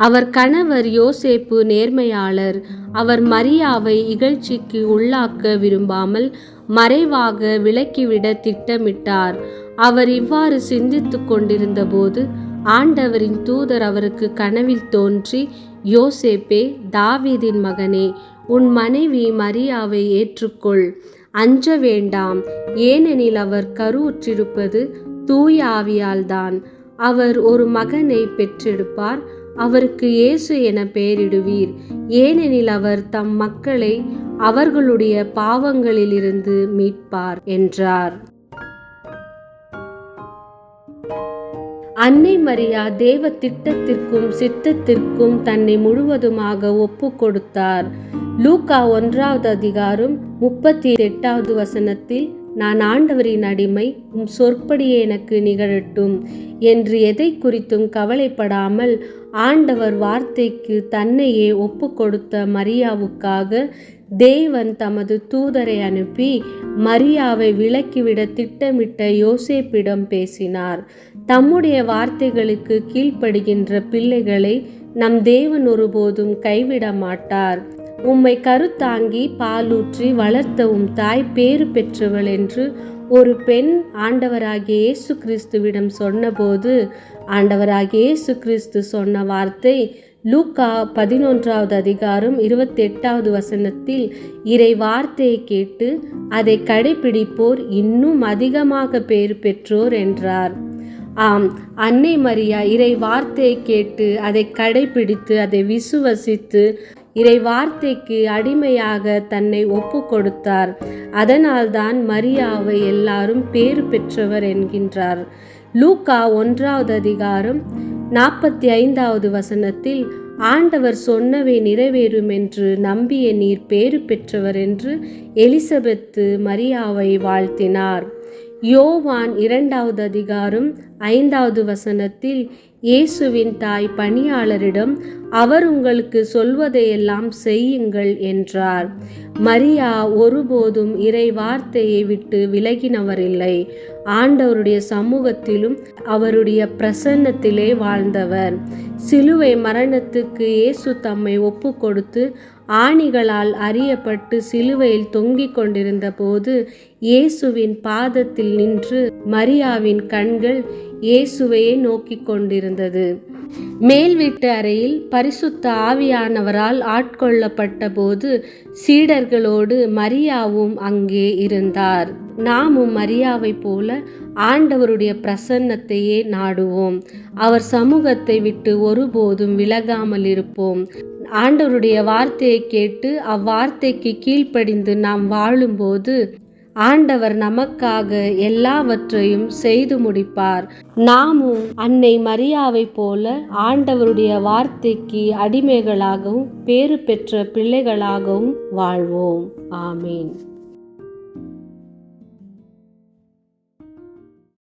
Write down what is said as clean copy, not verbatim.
அவர் கணவர் யோசேப்பு நேர்மையாளர். அவர் மரியாவை இகழ்ச்சிக்கு உள்ளாக்க விரும்பாமல் மறைவாக விலக்கிவிட திட்டமிட்டார். அவர் இவ்வாறு சிந்தித்து கொண்டிருந்த போது ஆண்டவரின் தூதர் அவருக்கு கனவில் தோன்றி, யோசேப்பே, தாவீதின் மகனே, உன் மனைவி மரியாவை ஏற்றுக்கொள். அஞ்ச வேண்டாம், ஏனெனில் அவர் கருவுற்றிருப்பது தூய ஆவியால்தான். அவர் ஒரு மகனை பெற்றெடுப்பார். அவருக்கு இயேசு என பெயரிடுவீர். ஏனெனில் அவர் தம் மக்களை அவர்களுடைய பாவங்களிலிருந்து மீட்பார் என்றார். அன்னை மரியா தேவ திட்டத்திற்கும் சித்தத்திற்கும் தன்னை முழுவதுமாக ஒப்பு கொடுத்தார். லூக்கா 1வது அதிகாரம் 38வது வசனத்தில், நான் ஆண்டவரின் அடிமை, உம் சொற்படியே எனக்கு நிகழட்டும் என்று எதை குறித்தும் கவலைப்படாமல் ஆண்டவர் வார்த்தைக்கு தன்னையே ஒப்பு கொடுத்த மரியாவுக்காக தேவன் தமது தூதரை அனுப்பி மரியாவை விலக்கிவிட திட்டமிட்ட யோசேப்பிடம் பேசினார். தம்முடைய வார்த்தைகளுக்கு கீழ்ப்படுகின்ற பிள்ளைகளை நம் தேவன் ஒருபோதும் கைவிட மாட்டார். உம்மை கருத்தாங்கி பாலூற்றி வளர்த்த உம் தாய் பேறு பெற்றவள் என்று ஒரு பெண் ஆண்டவராகிய இயேசு கிறிஸ்துவிடம் சொன்னபோது ஆண்டவராகிய இயேசு கிறிஸ்து சொன்ன வார்த்தை லூக்கா 11வது அதிகாரம் 28வது வசனத்தில், இறை வார்த்தையை கேட்டு அதை கடைபிடிப்போர் இன்னும் அதிகமாக பேறு பெற்றோர் என்றார். ஆம், அன்னை மரியா இறை வார்த்தையை கேட்டு அதை கடைபிடித்து அதை விசுவசித்து இறை வார்த்தைக்கு அடிமையாக தன்னை ஒப்பு கொடுத்தார். அதனால்தான் மரியாவை எல்லாரும் பேறு பெற்றவர் என்கின்றார். லூக்கா 1வது அதிகாரம் 45வது வசனத்தில், ஆண்டவர் சொன்னவை நிறைவேறும் என்று நம்பிய நீர் பேறு பெற்றவர் என்று எலிசபெத்து மரியாவை வாழ்த்தினார். யோவான் 2வது அதிகாரம் 5வது வசனத்தில், இயேசுவின் தாய் பணியாளரிடம் அவர் உங்களுக்கு சொல்வதையெல்லாம் செய்யுங்கள் என்றார். மரியா ஒருபோதும் இறை வார்த்தையை விட்டு விலகினவரில்லை. ஆண்டவருடைய சமூகத்திலும் அவருடைய பிரசன்னத்திலே வாழ்ந்தவர். சிலுவை மரணத்துக்கு இயேசு தம்மை ஒப்பு கொடுத்து ஆணிகளால் அறியப்பட்டு சிலுவையில் தொங்கிக் கொண்டிருந்த போது இயேசுவின் பாதத்தில் நின்று மரியாவின் கண்கள் இயேசுவையே நோக்கி கொண்டிருந்தது. மேல் வீட்டு அறையில் பரிசுத்த ஆவியானவரால் ஆட்கொள்ளப்பட்ட போது சீடர்களோடு மரியாவும் அங்கே இருந்தார். நாமும் மரியாவை போல ஆண்டவருடைய பிரசன்னத்தையே நாடுவோம். அவர் சமூகத்தை விட்டு ஒருபோதும் விலகாமல் இருப்போம். ஆண்டவருடைய வார்த்தையை கேட்டு அவ்வார்த்தைக்கு கீழ்ப்படிந்து நாம் வாழும்போது ஆண்டவர் நமக்காக எல்லாவற்றையும் செய்து முடிப்பார். நாமும் அன்னை மரியாவை போல ஆண்டவருடைய வார்த்தைக்கு அடிமைகளாகவும் பேறு பெற்ற பிள்ளைகளாகவும் வாழ்வோம். ஆமீன்.